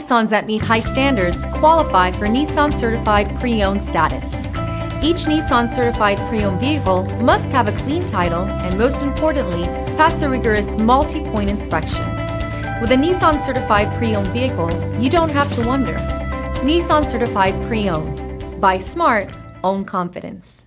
Nissans that meet high standards qualify for Nissan Certified Pre-Owned status. Each Nissan Certified Pre-Owned vehicle must have a clean title and, most importantly, pass a rigorous multi-point inspection. With a Nissan Certified Pre-Owned vehicle, you don't have to wonder. Nissan Certified Pre-Owned. Buy smart, own confidence.